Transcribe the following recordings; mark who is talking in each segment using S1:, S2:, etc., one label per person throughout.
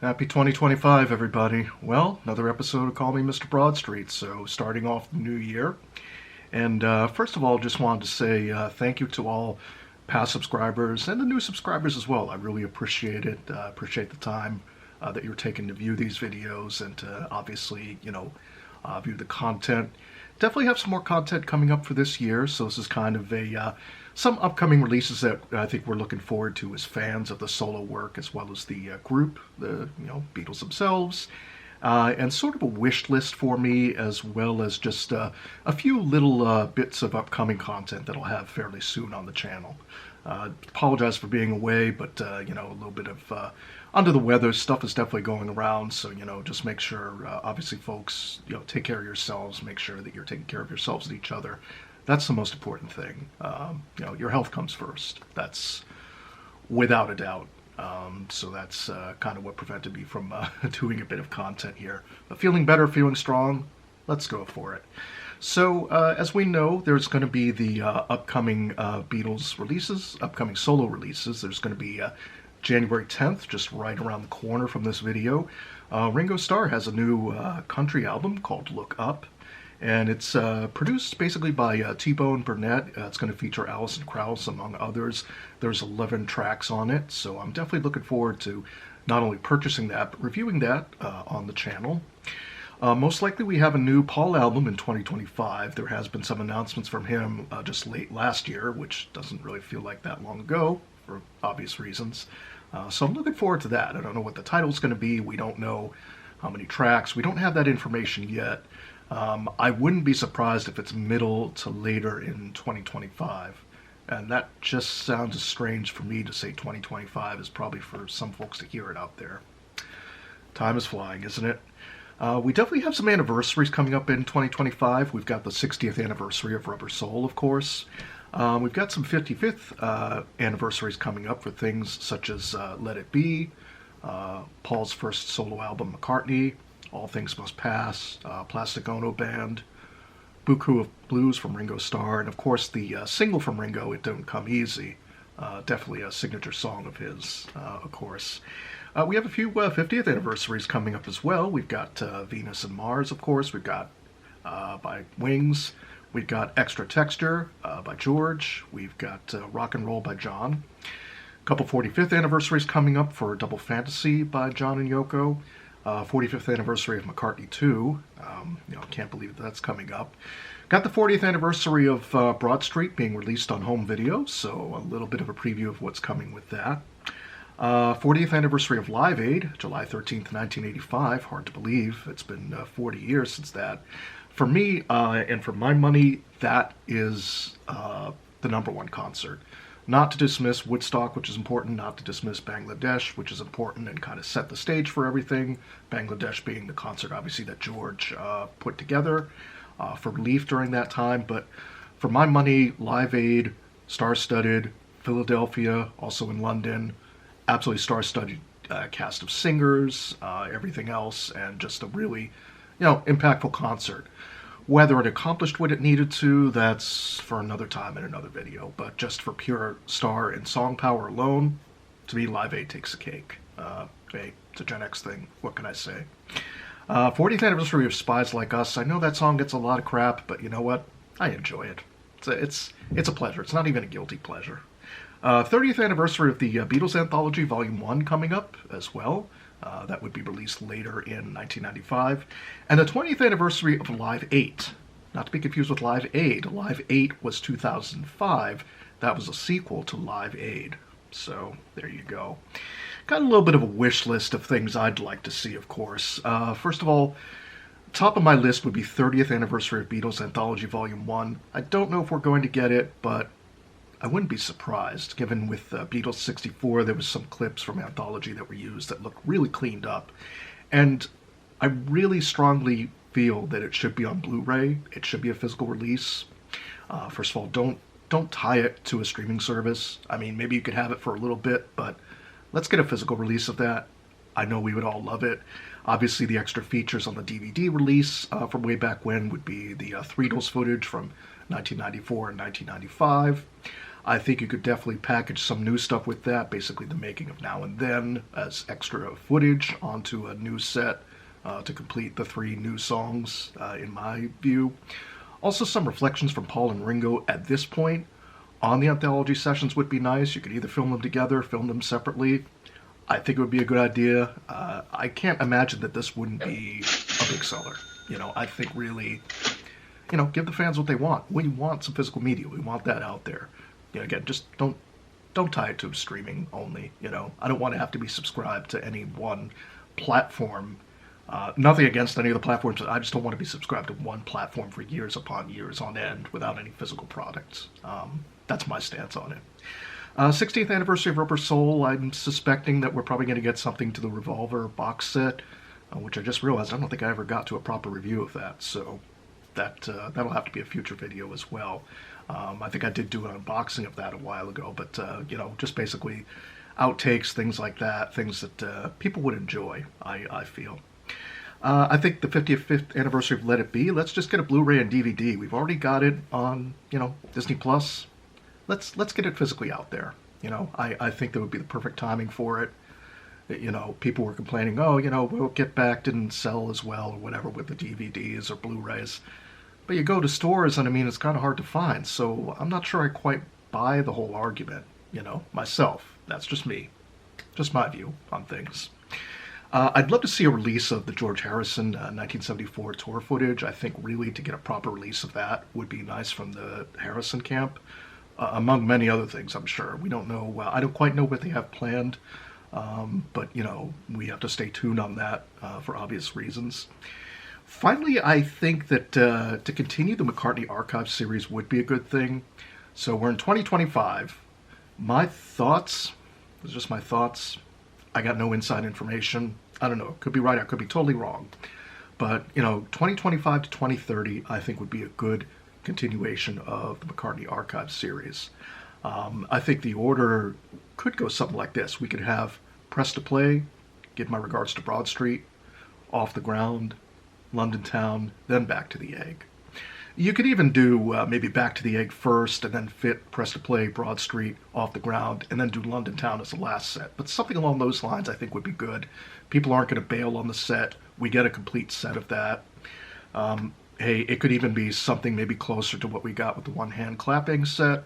S1: Happy 2025, everybody. Well, another episode of Call Me Mr. Broadstreet. So, starting off the new year. And first of all, just wanted to say thank you to all past subscribers and the new subscribers as well. I really appreciate it. Appreciate the time that you're taking to view these videos and to obviously, view the content. Definitely have some more content coming up for this year. So, this is kind of a some upcoming releases that I think we're looking forward to as fans of the solo work as well as the group, the Beatles themselves, and sort of a wish list for me as well as just a few little bits of upcoming content that I'll have fairly soon on the channel. Apologize for being away, but a little bit of under the weather stuff is definitely going around. So just make sure, obviously, folks, take care of yourselves. Make sure that you're taking care of yourselves and each other. That's the most important thing. Your health comes first. That's without a doubt. So that's kind of what prevented me from doing a bit of content here. But feeling better, feeling strong, let's go for it. So as we know, there's going to be the upcoming Beatles releases, upcoming solo releases. There's going to be January 10th, just right around the corner from this video. Ringo Starr has a new country album called Look Up. And it's produced basically by T-Bone Burnett. It's going to feature Alison Krauss, among others. There's 11 tracks on it, so I'm definitely looking forward to not only purchasing that, but reviewing that on the channel. Most likely we have a new Paul album in 2025. There has been some announcements from him just late last year, which doesn't really feel like that long ago, for obvious reasons. So I'm looking forward to that. I don't know what the title's going to be. We don't know how many tracks. We don't have that information yet. I wouldn't be surprised if it's middle to later in 2025. And that just sounds strange for me to say 2025 is probably for some folks to hear it out there. Time is flying, isn't it? We definitely have some anniversaries coming up in 2025. We've got the 60th anniversary of Rubber Soul, of course. We've got some 55th anniversaries coming up for things such as Let It Be, Paul's first solo album, McCartney, All Things Must Pass, Plastic Ono Band, Buku of Blues from Ringo Starr, and of course the single from Ringo, It Don't Come Easy. Definitely a signature song of his, of course. We have a few 50th anniversaries coming up as well. We've got Venus and Mars, of course. We've got by Wings. We've got Extra Texture by George. We've got Rock and Roll by John. A couple 45th anniversaries coming up for Double Fantasy by John and Yoko. 45th anniversary of McCartney 2. Can't believe that's coming up. Got the 40th anniversary of Broad Street being released on home video, so a little bit of a preview of what's coming with that. 40th anniversary of Live Aid, July 13th, 1985. Hard to believe. It's been 40 years since that. For me, and for my money, that is the number one concert. Not to dismiss Woodstock, which is important, not to dismiss Bangladesh, which is important and kind of set the stage for everything. Bangladesh being the concert, obviously, that George put together for relief during that time. But for my money, Live Aid, star-studded, Philadelphia, also in London, absolutely star-studded cast of singers, everything else, and just a really, impactful concert. Whether it accomplished what it needed to, that's for another time in another video. But just for pure star and song power alone, to me, Live Aid takes the cake. Hey, it's a Gen X thing. What can I say? 40th anniversary of Spies Like Us. I know that song gets a lot of crap, but you know what? I enjoy it. It's a pleasure. It's not even a guilty pleasure. 30th anniversary of the Beatles Anthology Volume 1 coming up as well. That would be released later in 1995. And the 20th anniversary of Live 8. Not to be confused with Live Aid. Live 8 was 2005. That was a sequel to Live Aid. So, there you go. Got a little bit of a wish list of things I'd like to see, of course. First of all, top of my list would be 30th anniversary of Beatles Anthology Volume 1. I don't know if we're going to get it, but I wouldn't be surprised, given with Beatles 64, there was some clips from Anthology that were used that look really cleaned up. And I really strongly feel that it should be on Blu-ray. It should be a physical release. First of all, don't tie it to a streaming service. I mean, maybe you could have it for a little bit, but let's get a physical release of that. I know we would all love it. Obviously, the extra features on the DVD release from way back when would be the Threedles footage from 1994 and 1995. I think you could definitely package some new stuff with that, basically the making of Now and Then as extra footage onto a new set to complete the 3 new songs, in my view. Also, some reflections from Paul and Ringo at this point on the anthology sessions would be nice. You could either film them together, film them separately. I think it would be a good idea. I can't imagine that this wouldn't be a big seller. I think really, give the fans what they want. We want some physical media. We want that out there. Again, just don't tie it to streaming only. I don't want to have to be subscribed to any one platform. Nothing against any of the platforms. I just don't want to be subscribed to one platform for years upon years on end without any physical products. That's my stance on it. 16th anniversary of Rubber Soul. I'm suspecting that we're probably going to get something to the Revolver box set, which I just realized I don't think I ever got to a proper review of that. So that'll have to be a future video as well. I think I did do an unboxing of that a while ago, but just basically outtakes, things like that, things that people would enjoy, I feel. I think the 55th anniversary of Let It Be, let's just get a Blu-ray and DVD. We've already got it on, Disney Plus. Let's get it physically out there. I think that would be the perfect timing for it. People were complaining, we'll Get Back didn't sell as well or whatever with the DVDs or Blu-rays. But you go to stores and it's kind of hard to find. So I'm not sure I quite buy the whole argument, myself. That's just me. Just my view on things. I'd love to see a release of the George Harrison 1974 tour footage. I think really to get a proper release of that would be nice from the Harrison camp, among many other things, I'm sure. We don't know, I don't quite know what they have planned, but, we have to stay tuned on that for obvious reasons. Finally, I think that to continue the McCartney Archive series would be a good thing. So we're in 2025. My thoughts, it was just my thoughts. I got no inside information. I don't know. Could be right. I could be totally wrong. But, 2025 to 2030, I think would be a good continuation of the McCartney Archive series. I think the order could go something like this. We could have Press to Play, Give My Regards to Broad Street, Off the Ground, London Town, then Back to the Egg. You could even do maybe Back to the Egg first, and then fit Press to Play, Broad Street, Off the Ground, and then do London Town as the last set. But something along those lines I think would be good. People aren't going to bail on the set. We get a complete set of that. Hey, it could even be something maybe closer to what we got with the one-hand clapping set.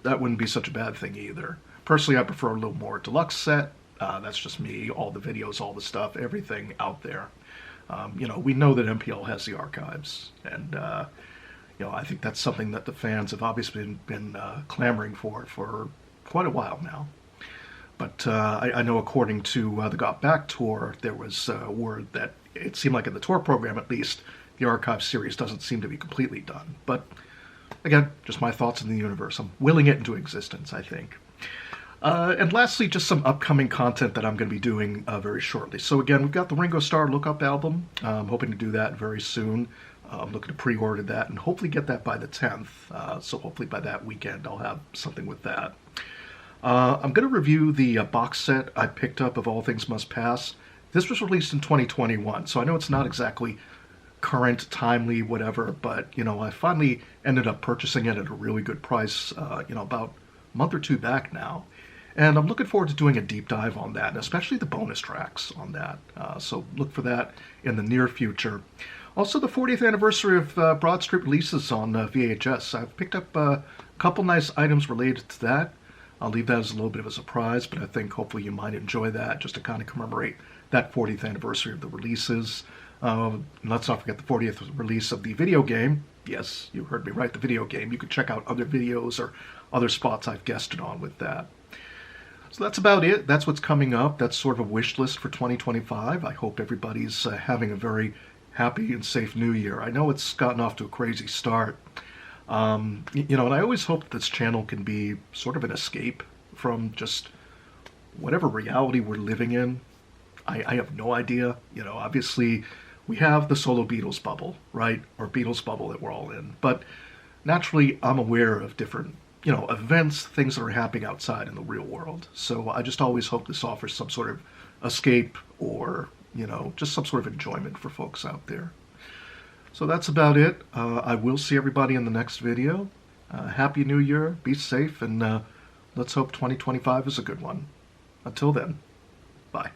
S1: That wouldn't be such a bad thing either. Personally, I prefer a little more deluxe set. That's just me. All the videos, all the stuff, everything out there. We know that MPL has the archives, and I think that's something that the fans have obviously been clamoring for quite a while now. But I know according to the Got Back tour, there was word that it seemed like in the tour program at least, the archive series doesn't seem to be completely done. But again, just my thoughts in the universe. I'm willing it into existence, I think. And lastly, just some upcoming content that I'm going to be doing very shortly. So again, we've got the Ringo Starr Look Up album. I'm hoping to do that very soon. I'm looking to pre-order that and hopefully get that by the 10th. So hopefully by that weekend I'll have something with that. I'm going to review the box set I picked up of All Things Must Pass. This was released in 2021, so I know it's not exactly current, timely, whatever, but, I finally ended up purchasing it at a really good price, about a month or two back now. And I'm looking forward to doing a deep dive on that, and especially the bonus tracks on that. So look for that in the near future. Also, the 40th anniversary of Broad Street releases on VHS. I've picked up a couple nice items related to that. I'll leave that as a little bit of a surprise, but I think hopefully you might enjoy that just to kind of commemorate that 40th anniversary of the releases. Let's not forget the 40th release of the video game. Yes, you heard me right, the video game. You can check out other videos or other spots I've guested on with that. So that's about it. That's what's coming up. That's sort of a wish list for 2025. I hope everybody's having a very happy and safe new year. I know it's gotten off to a crazy start. And I always hope that this channel can be sort of an escape from just whatever reality we're living in. I have no idea. Obviously we have the solo Beatles bubble, right? Or Beatles bubble that we're all in. But naturally, I'm aware of different, events, things that are happening outside in the real world. So I just always hope this offers some sort of escape or, just some sort of enjoyment for folks out there. So that's about it. I will see everybody in the next video. Happy New Year. Be safe, and let's hope 2025 is a good one. Until then, bye.